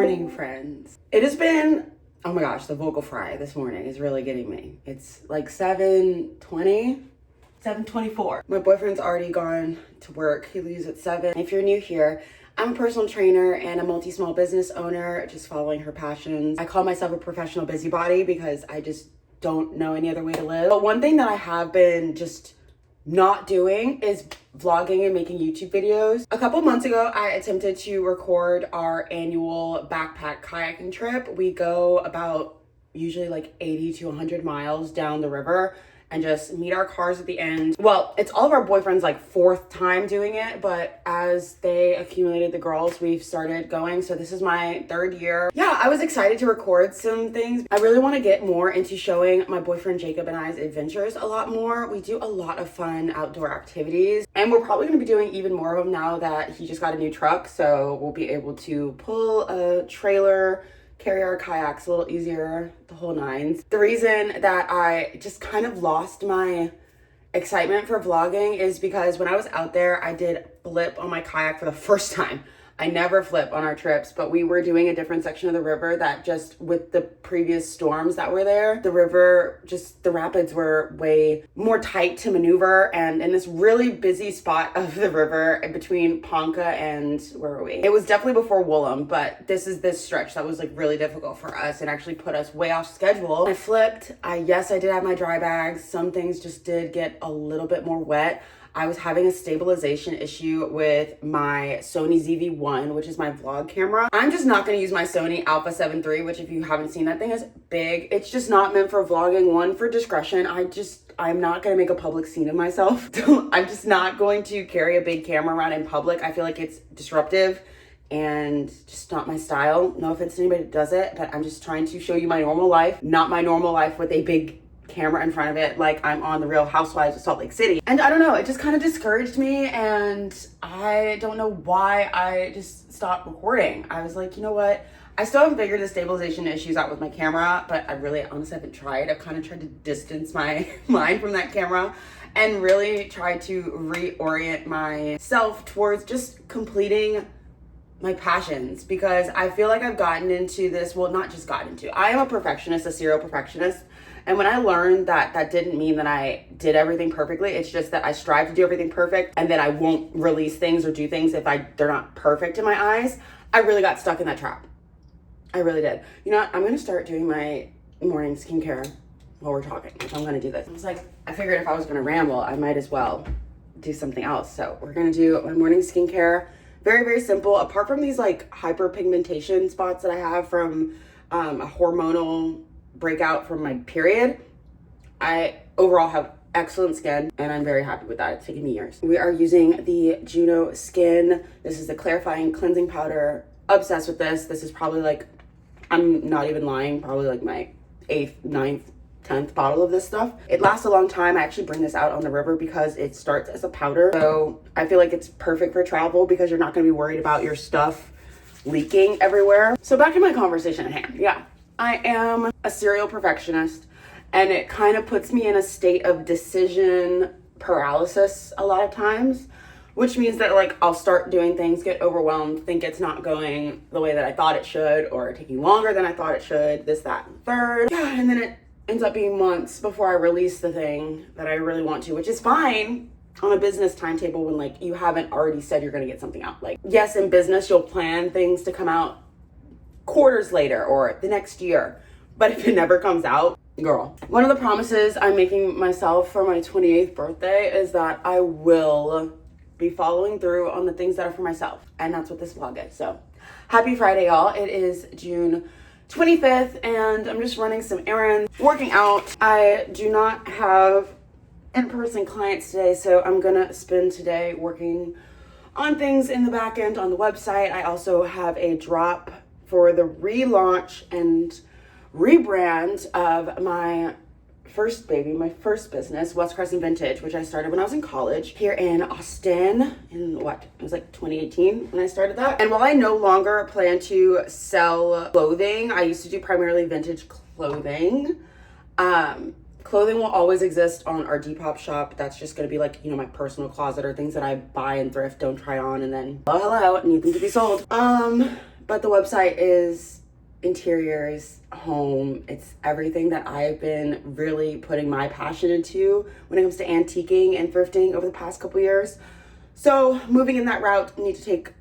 morning, friends. It has been, oh my gosh, the vocal fry this morning is really getting me. It's like 7:20, 7:24. My boyfriend's already gone to work. He leaves at 7. If you're new here, I'm a personal trainer and a multi-small business owner, just following her passions. I call myself a professional busybody because I just don't know any other way to live. But one thing that I have been just not doing is vlogging and making YouTube videos. A couple months ago, I attempted to record our annual backpack kayaking trip. We go about usually like 80 to 100 miles down the river and just meet our cars at the end. Well, it's all of our boyfriends' like 4th time doing it, but as they accumulated the girls, we've started going. So this is my 3rd year. Yeah, I was excited to record some things. I really want to get more into showing my boyfriend Jacob and I's adventures a lot more. We do a lot of fun outdoor activities, and we're probably going to be doing even more of them now that he just got a new truck. So we'll be able to pull a trailer, carry our kayaks a little easier, the whole nines. The reason that I just kind of lost my excitement for vlogging is because when I was out there, I did flip on my kayak for the first time. I never flip on our trips, but we were doing a different section of the river that just with the previous storms that were there, the river, just the rapids were way more tight to maneuver. And in this really busy spot of the river between Ponca and where were we? It was definitely before Woolham, but this stretch that was like really difficult for us and actually put us way off schedule. I flipped. Yes, I did have my dry bags. Some things just did get a little bit more wet. I was having a stabilization issue with my Sony ZV-1, which is my vlog camera. I'm just not gonna use my Sony Alpha 7 III, which if you haven't seen, that thing is big. It's just not meant for vlogging. One, for discretion. I'm not gonna make a public scene of myself. I'm just not going to carry a big camera around in public. I feel like it's disruptive and just not my style. No offense to anybody that does it, but I'm just trying to show you my normal life, not my normal life with a big camera in front of it like I'm on the Real Housewives of Salt Lake City. And I don't know, it just kind of discouraged me, and I don't know why I just stopped recording. I was like, you know what? I still haven't figured the stabilization issues out with my camera, but I really honestly haven't tried. I've kind of tried to distance my mind from that camera and really try to reorient myself towards just completing my passions, because I feel like I've gotten into this, well, not just gotten into, I am a perfectionist, a serial perfectionist. And when I learned that that didn't mean that I did everything perfectly, it's just that I strive to do everything perfect and then I won't release things or do things if they're not perfect in my eyes, I really got stuck in that trap. I really did. You know what? I'm gonna start doing my morning skincare while we're talking. I'm gonna do this. I was like, I figured if I was gonna ramble, I might as well do something else. So we're gonna do my morning skincare. Very, very simple. Apart from these like hyperpigmentation spots that I have from a hormonal breakout from my period, I overall have excellent skin and I'm very happy with that. It's taken me years. We are using the Juno Skin. This is the clarifying cleansing powder. Obsessed with this. This is probably like, I'm not even lying, probably like my 8th, 9th, 10th bottle of this stuff. It lasts a long time. I actually bring this out on the river because it starts as a powder. So I feel like it's perfect for travel because you're not gonna be worried about your stuff leaking everywhere. So back to my conversation at hand. Yeah, I am a serial perfectionist, and it kind of puts me in a state of decision paralysis a lot of times, which means that like I'll start doing things, get overwhelmed, think it's not going the way that I thought it should, or taking longer than I thought it should, this, that, and third. Yeah, and then it ends up being months before I release the thing that I really want to, which is fine on a business timetable when like you haven't already said you're gonna get something out. Like, yes, in business, you'll plan things to come out quarters later or the next year, but if it never comes out, girl. One of the promises I'm making myself for my 28th birthday is that I will be following through on the things that are for myself, and that's what this vlog is. So happy Friday, y'all. It is June 25th and I'm just running some errands, working out. I do not have in-person clients today, so I'm gonna spend today working on things in the back end on the website. I also have a drop for the relaunch and rebrand of my first baby, my first business, West Crescent Vintage, which I started when I was in college here in Austin in what? It was like 2018 when I started that. And while I no longer plan to sell clothing, I used to do primarily vintage clothing. Clothing will always exist on our Depop shop. That's just gonna be like, you know, my personal closet or things that I buy and thrift, don't try on, and then, oh, hello, need them to be sold. But the website is interiors, home. It's everything that I've been really putting my passion into when it comes to antiquing and thrifting over the past couple years. So moving in that route, I need to take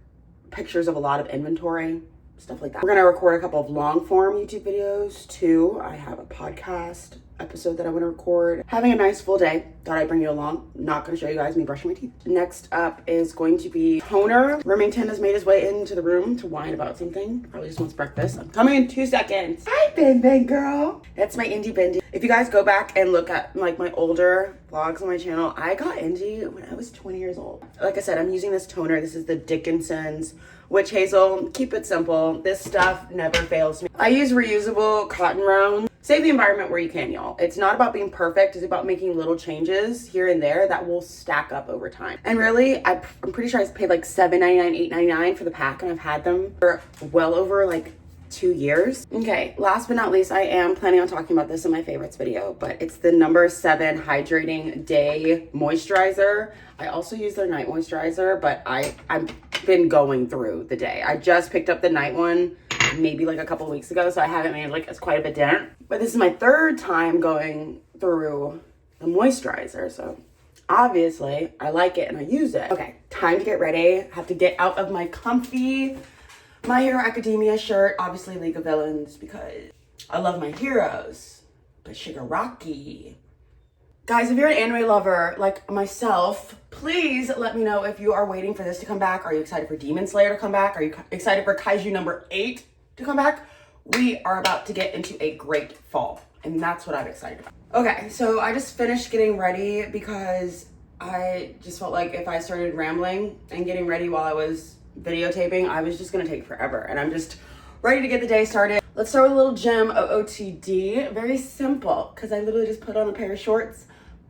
pictures of a lot of inventory, stuff like that. We're gonna record a couple of long form YouTube videos too. I have a podcast episode that I want to record. Having a nice full day. Thought I'd bring you along. Not gonna show you guys me brushing my teeth. Next up is going to be toner. Remington has made his way into the room to whine about something. Probably just wants breakfast. I'm coming in 2 seconds. Hi, Bin Bin girl. That's my indie bendy. If you guys go back and look at like my older vlogs on my channel, I got indie when I was 20 years old. Like I said, I'm using this toner. This is the Dickinson's Witch Hazel. Keep it simple. This stuff never fails me. I use reusable cotton rounds. Save the environment where you can, y'all. It's not about being perfect. It's about making little changes here and there that will stack up over time. And really, I'm pretty sure I paid like $7.99, $8.99 for the pack, and I've had them for well over like 2 years. Okay, last but not least, I am planning on talking about this in my favorites video, but it's the number 7 hydrating day moisturizer. I also use their night moisturizer, but I've been going through the day. I just picked up the night one maybe like a couple weeks ago, so I haven't made like it's quite a bit dent. But this is my 3rd time going through the moisturizer, so obviously I like it and I use it. Okay, time to get ready. I have to get out of my comfy My Hero Academia shirt, obviously League of Villains, because I love my heroes, but Shigaraki. Guys, if you're an anime lover like myself, please let me know if you are waiting for this to come back. Are you excited for Demon Slayer to come back? Are you excited for Kaiju number 8 to come back? We are about to get into a great fall, and that's what I'm excited about. Okay, so I just finished getting ready because I just felt like if I started rambling and getting ready while I was videotaping, I was just gonna take forever, and I'm just ready to get the day started. Let's start with a little gym OOTD. Very simple, because I literally just put on a pair of shorts,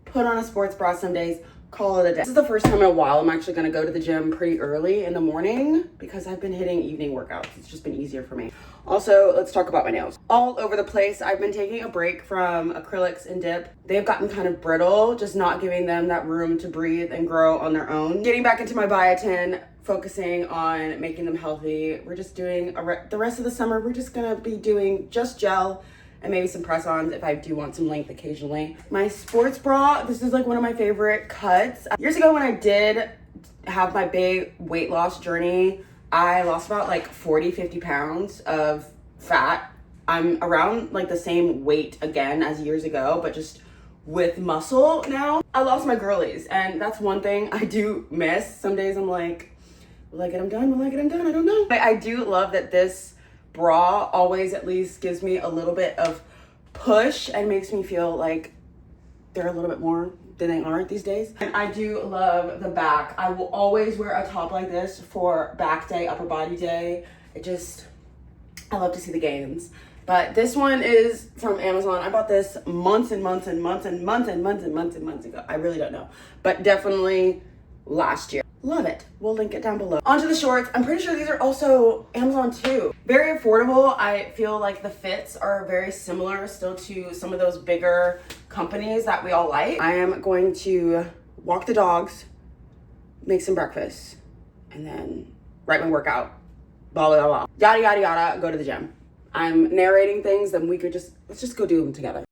put on a sports bra some days, call it a day. This is the first time in a while I'm actually gonna go to the gym pretty early in the morning because I've been hitting evening workouts. It's just been easier for me. Also, let's talk about my nails. All over the place. I've been taking a break from acrylics and dip. They've gotten kind of brittle, just not giving them that room to breathe and grow on their own. Getting back into my biotin, focusing on making them healthy. We're just doing the rest of the summer, we're just gonna be doing just gel and maybe some press-ons if I do want some length occasionally. My sports bra, this is like one of my favorite cuts. Years ago when I did have my big weight loss journey, I lost about like 40, 50 pounds of fat. I'm around like the same weight again as years ago, but just with muscle now. I lost my girlies, and that's one thing I do miss. Some days I'm like, will I get them done? Will I get them done? I don't know. But I do love that this bra always at least gives me a little bit of push and makes me feel like they're a little bit more than they are these days. And I do love the back. I will always wear a top like this for back day, upper body day. I love to see the gains. But this one is from Amazon. I bought this months and months and months and months and months and months and months ago. I really don't know, but definitely last year. Love it. We'll link it down below. Onto the shorts. I'm pretty sure these are also Amazon too. Very affordable. I feel like the fits are very similar still to some of those bigger companies that we all like. I am going to walk the dogs, make some breakfast, and then write my workout. Blah, blah, blah. Yada, yada, yada. Go to the gym. I'm narrating things, then let's just go do them together.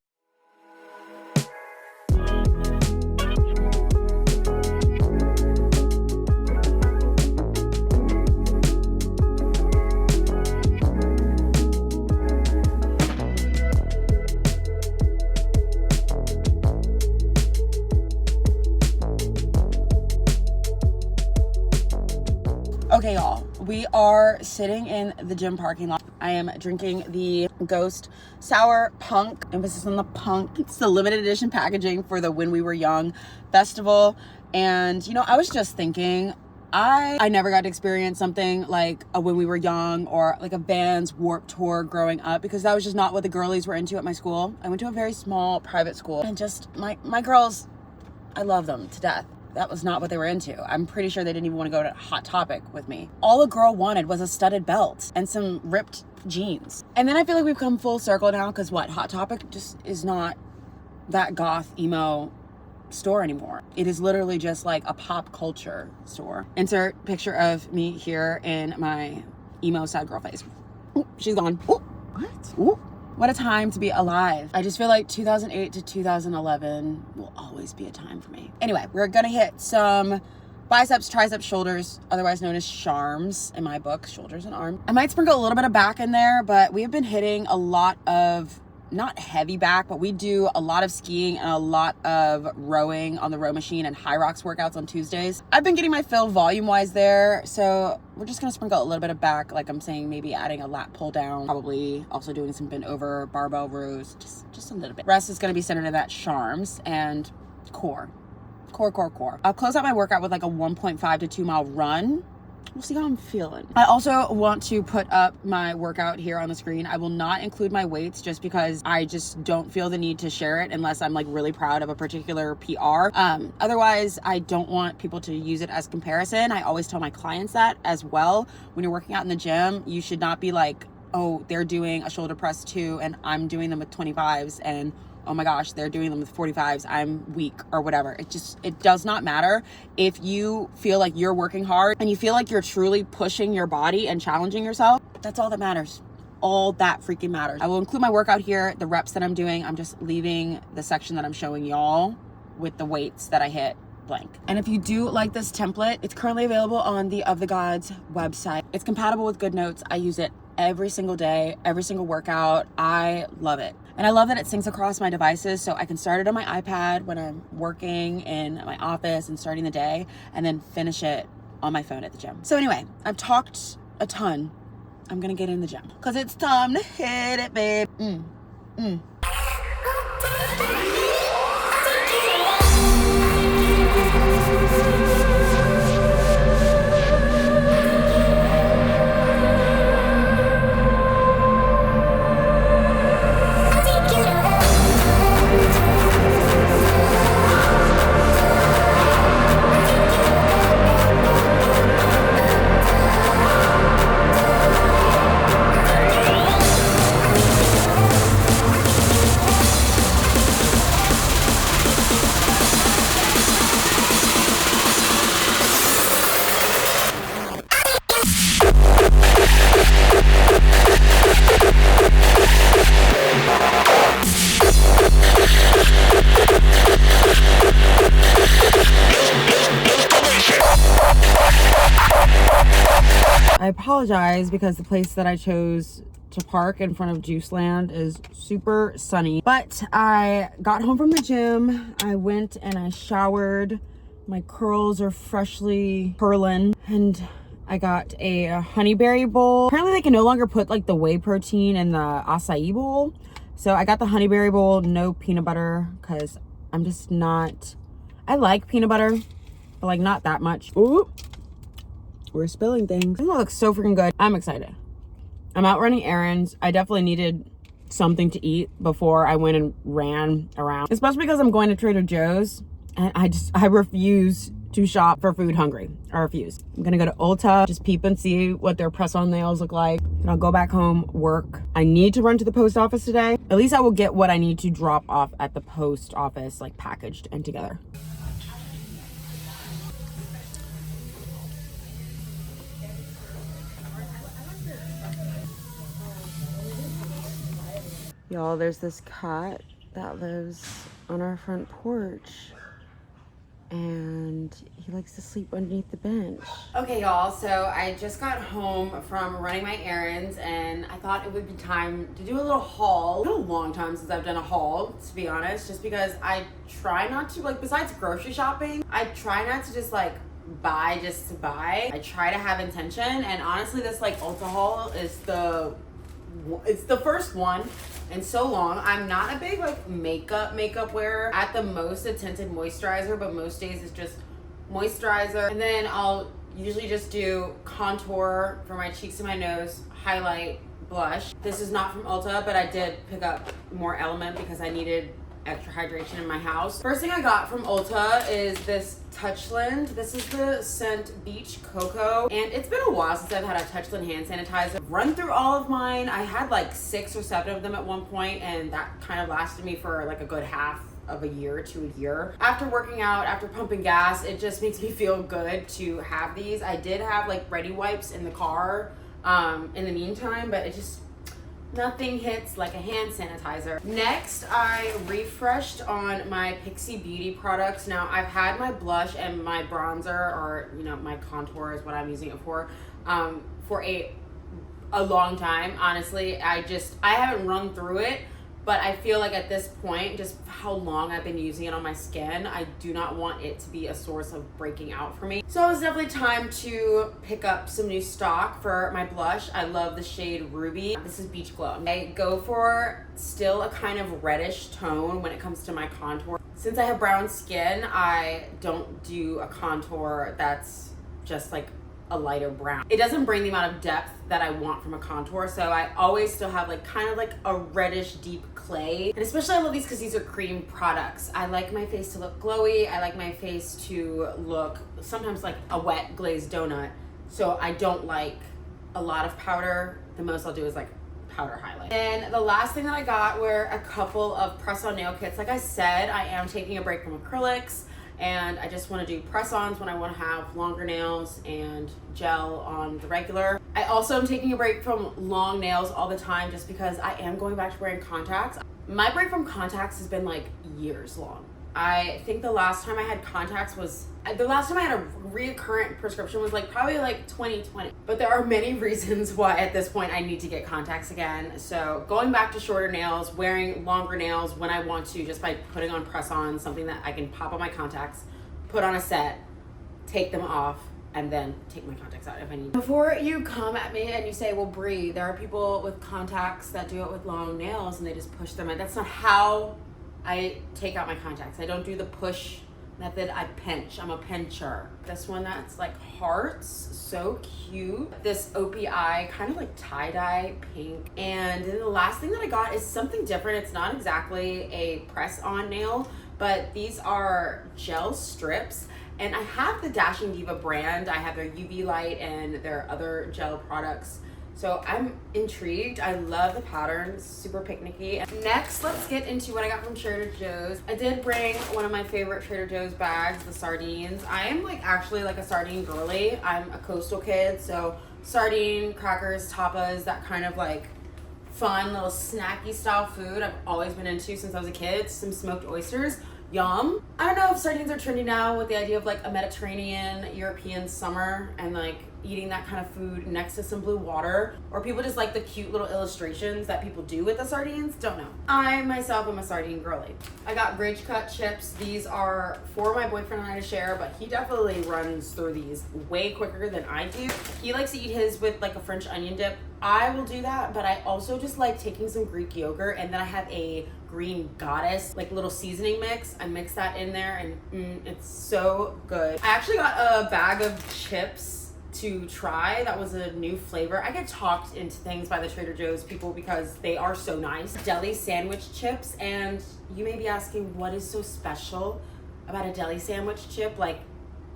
Okay, y'all, we are sitting in the gym parking lot. I am drinking the Ghost Sour Punk, emphasis on the punk. It's the limited edition packaging for the When We Were Young festival. And, you know, I was just thinking, I never got to experience something like a When We Were Young or like a Vans Warped Tour growing up, because that was just not what the girlies were into at my school. I went to a very small private school, and just my girls, I love them to death. That was not what they were into. I'm pretty sure they didn't even want to go to Hot Topic with me. All a girl wanted was a studded belt and some ripped jeans. And then I feel like we've come full circle now, because what, Hot Topic just is not that goth emo store anymore. It is literally just like a pop culture store. Insert picture of me here in my emo sad girl face. Ooh, she's gone. Ooh. What? Ooh. What a time to be alive. I just feel like 2008 to 2011 will always be a time for me. Anyway, we're gonna hit some biceps, triceps, shoulders, otherwise known as SHARMS in my book, shoulders and arms. I might sprinkle a little bit of back in there, but we have been hitting a lot of, not heavy back, but we do a lot of skiing and a lot of rowing on the row machine and high rocks workouts on Tuesdays. I've been getting my fill volume wise there, so we're just gonna sprinkle a little bit of back, like I'm saying, maybe adding a lat pull down, probably also doing some bent over barbell rows, just a little bit. Rest is gonna be centered in that SHARMS and core. I'll close out my workout with like a 1.5 to 2 mile run. We'll see how I'm feeling. I also want to put up my workout here on the screen. I will not include my weights just because I just don't feel the need to share it unless I'm like really proud of a particular PR. Otherwise, I don't want people to use it as comparison. I always tell my clients that as well. When you're working out in the gym, you should not be like, oh, they're doing a shoulder press too and I'm doing them with 25s and oh my gosh, they're doing them with 45s, I'm weak or whatever. It does not matter. If you feel like you're working hard and you feel like you're truly pushing your body and challenging yourself, that's all that matters. All that freaking matters. I will include my workout here, the reps that I'm doing. I'm just leaving the section that I'm showing y'all with the weights that I hit blank. And if you do like this template, it's currently available on the Of the Gods website. It's compatible with GoodNotes. I use it every single day, every single workout. I love it. And I love that it syncs across my devices, so I can start it on my iPad when I'm working in my office and starting the day, and then finish it on my phone at the gym. So anyway, I've talked a ton. I'm gonna get in the gym because it's time to hit it, babe. I apologize because the place that I chose to park in front of Juiceland is super sunny, but I got home from the gym. I went and I showered. My curls are freshly curling, and I got a honeyberry bowl. Apparently they can no longer put like the whey protein in the acai bowl, so I got the honeyberry bowl, no peanut butter, because I'm just not, I like peanut butter, but like not that much. Ooh, we're spilling things. It looks so freaking good. I'm excited. I'm out running errands. I definitely needed something to eat before I went and ran around, especially because I'm going to Trader Joe's and I refuse to shop for food hungry. I refuse. I'm gonna go to Ulta, just peep and see what their press-on nails look like, and I'll go back home, work. I need to run to the post office today. At least I will get what I need to drop off at the post office, like packaged and together. Y'all, there's this cat that lives on our front porch, and he likes to sleep underneath the bench. Okay, y'all, so I just got home from running my errands, and I thought it would be time to do a little haul. It's been a long time since I've done a haul, to be honest, just because I try not to, like, besides grocery shopping, I try not to just, like, buy just to buy. I try to have intention, and honestly, this, like, Ulta haul is it's the first one in so long. I'm not a big like makeup wearer. At the most, a tinted moisturizer, but most days it's just moisturizer, and then I'll usually just do contour for my cheeks and my nose, highlight, blush. This is not from Ulta, but I did pick up more Element because I needed extra hydration in my house. First thing I got from Ulta is this Touchland. This is the scent Beach Cocoa, and it's been a while since I've had a Touchland hand sanitizer. Run through all of mine. I had like 6 or 7 of them at one point, and that kind of lasted me for like a good half of a year to a year. After working out, after pumping gas, it just makes me feel good to have these. I did have like ready wipes in the car in the meantime, but it just, nothing hits like a hand sanitizer. Next, I refreshed on my Pixie Beauty products. Now, I've had my blush and my bronzer, or you know, my contour is what I'm using it for a long time. Honestly, I haven't run through it, but I feel like at this point, just how long I've been using it on my skin, I do not want it to be a source of breaking out for me. So it was definitely time to pick up some new stock for my blush. I love the shade Ruby. This is Beach Glow. I go for still a kind of reddish tone when it comes to my contour. Since I have brown skin, I don't do a contour that's just like a lighter brown. It doesn't bring the amount of depth that I want from a contour, so I always still have like kind of like a reddish deep clay. And especially I love these because these are cream products. I like my face to look glowy. I like my face to look sometimes like a wet glazed donut. So I don't like a lot of powder. The most I'll do is like powder highlight. And the last thing that I got were a couple of press-on nail kits. Like I said, I am taking a break from acrylics, and I just want to do press-ons when I want to have longer nails and gel on the regular. I also am taking a break from long nails all the time just because I am going back to wearing contacts. My break from contacts has been like years long. I think the last time I had contacts was, the last time I had a recurrent prescription was like probably like 2020. But there are many reasons why at this point I need to get contacts again. So going back to shorter nails, wearing longer nails when I want to, just by putting on press-on, something that I can pop on my contacts, put on a set, take them off, and then take my contacts out if I need. Before you come at me and you say, well, Brie, there are people with contacts that do it with long nails and they just push them in. That's not how I take out my contacts. I don't do the push method, I pinch. I'm a pincher. This one that's like hearts, so cute. This OPI, kind of like tie-dye pink. And then the last thing that I got is something different. It's not exactly a press-on nail, but these are gel strips. And I have the Dashing Diva brand. I have their UV light and their other gel products. So I'm intrigued. I love the pattern, it's super picnicky. Next, let's get into what I got from Trader Joe's. I did bring one of my favorite Trader Joe's bags, the sardines. I am like actually like a sardine girly. I'm a coastal kid, so sardine, crackers, tapas, that kind of like fun little snacky style food I've always been into since I was a kid. Some smoked oysters. Yum. I don't know if sardines are trendy now with the idea of like a Mediterranean European summer and like eating that kind of food next to some blue water, or people just like the cute little illustrations that people do with the sardines. Don't know. I myself am a sardine girly. I got ridge cut chips. These are for my boyfriend and I to share, but he definitely runs through these way quicker than I do. He likes to eat his with like a French onion dip. I will do that, but I also just like taking some Greek yogurt, and then I have a green goddess like little seasoning mix. I mix that in there and it's so good. I actually got a bag of chips to try. That was a new flavor. I get talked into things by the Trader Joe's people because they are so nice. Deli sandwich chips, and you may be asking, what is so special about a deli sandwich chip? Like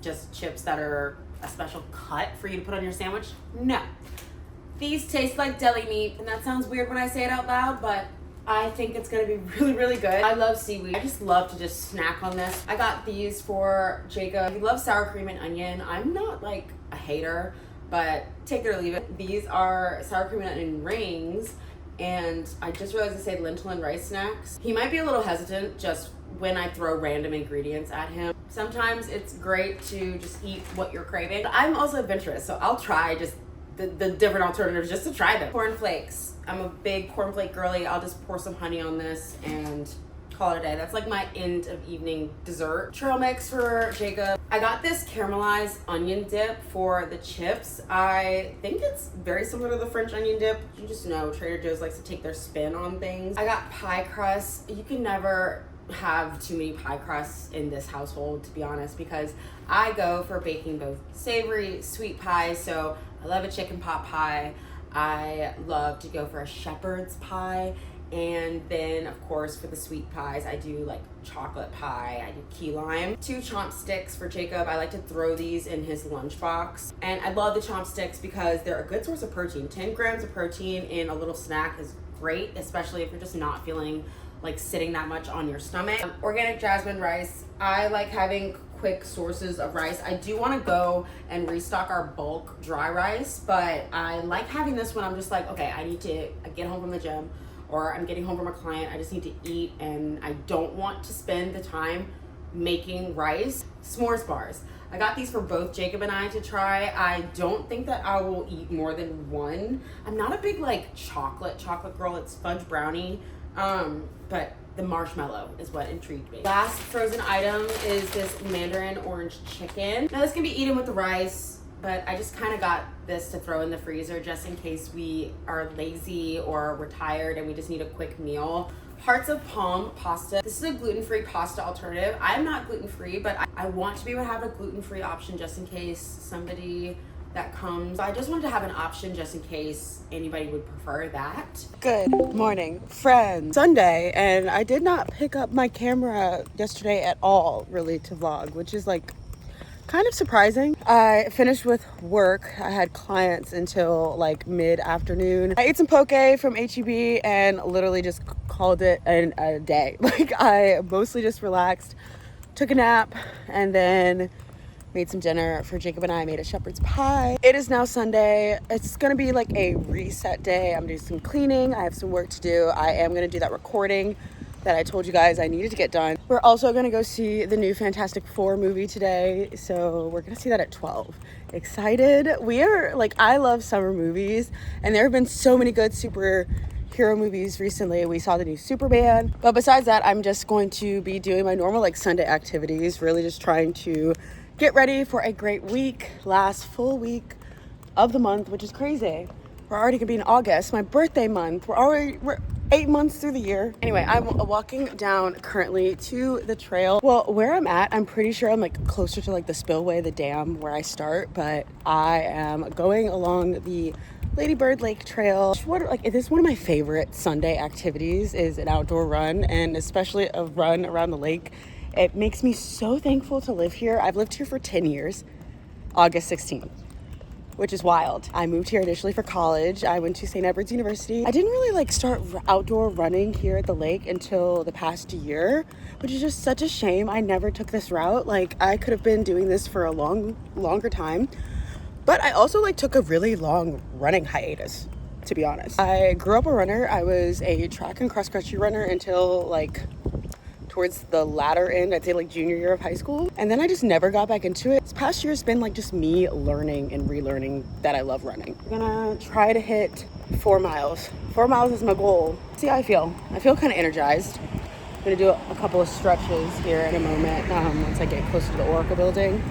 just chips that are a special cut for you to put on your sandwich? No. These taste like deli meat, and that sounds weird when I say it out loud, but I think it's gonna be really, really good. I love seaweed. I just love to just snack on this. I got these for Jacob. He loves sour cream and onion. I'm not like a hater, but take it or leave it. These are sour cream and onion rings, and I just realized I said lentil and rice snacks. He might be a little hesitant just when I throw random ingredients at him. Sometimes it's great to just eat what you're craving. But I'm also adventurous, so I'll try just the different alternatives just to try them. Corn flakes. I'm a big cornflake girly. I'll just pour some honey on this and call it a day. That's like my end of evening dessert. Trail mix for Jacob. I got this caramelized onion dip for the chips. I think it's very similar to the French onion dip. You just know Trader Joe's likes to take their spin on things. I got pie crust. You can never have too many pie crusts in this household, to be honest, because I go for baking both savory, sweet pies. So I love a chicken pot pie. I love to go for a shepherd's pie. And then of course for the sweet pies, I do like chocolate pie, I do key lime. 2 chomp sticks for Jacob. I like to throw these in his lunchbox. And I love the chomp sticks because they're a good source of protein. 10 grams of protein in a little snack is great, especially if you're just not feeling like sitting that much on your stomach. Organic jasmine rice. I like having quick sources of rice. I do want to go and restock our bulk dry rice, but I like having this when I'm just like, okay, I need to get home from the gym, or I'm getting home from a client, I just need to eat, and I don't want to spend the time making rice. S'mores bars. I got these for both Jacob and I to try. I don't think that I will eat more than one. I'm not a big like chocolate girl. It's fudge brownie, but the marshmallow is what intrigued me. Last frozen item is this mandarin orange chicken. Now this can be eaten with the rice, but I just kind of got this to throw in the freezer just in case we are lazy or we're tired and we just need a quick meal. Hearts of palm pasta. This is a gluten-free pasta alternative. I'm not gluten-free, but I want to be able to have a gluten-free option just in case somebody that comes. I just wanted to have an option just in case anybody would prefer that. Good morning, friends. Sunday, and I did not pick up my camera yesterday at all, really, to vlog, which is like kind of surprising. I finished with work. I had clients until like mid-afternoon. I ate some poke from HEB and literally just called it a day. Like I mostly just relaxed, took a nap, and then made some dinner for Jacob and I made a shepherd's pie. It is now Sunday. It's gonna be like a reset day. I'm doing some cleaning. I have some work to do. I am gonna do that recording that I told you guys I needed to get done. We're also gonna go see the new Fantastic Four movie today. So we're gonna see that at 12. Excited. We are like, I love summer movies, and there have been so many good superhero movies recently. We saw the new Superman. But besides that, I'm just going to be doing my normal like Sunday activities, really just trying to get ready for a great week, last full week of the month, which is crazy. We're already gonna be in August, my birthday month. We're 8 months through the year. Anyway, I'm walking down currently to the trail. Well, where I'm at, I'm pretty sure I'm like closer to like the spillway, the dam where I start, but I am going along the Lady Bird Lake Trail. This is one of my favorite Sunday activities, is an outdoor run, and especially a run around the lake. It makes me so thankful to live here. I've lived here for 10 years, August 16th. Which is wild. I moved here initially for college. I went to St. Edward's University. I didn't really like start outdoor running here at the lake until the past year, which is just such a shame. I never took this route. Like I could have been doing this for a longer time, but I also like took a really long running hiatus, to be honest. I grew up a runner. I was a track and cross country runner until like towards the latter end, I'd say like junior year of high school. And then I just never got back into it. This past year has been like just me learning and relearning that I love running. I'm gonna try to hit 4 miles. 4 miles is my goal. See how I feel. I feel kind of energized. I'm gonna do a couple of stretches here in a moment once I get closer to the Oracle building.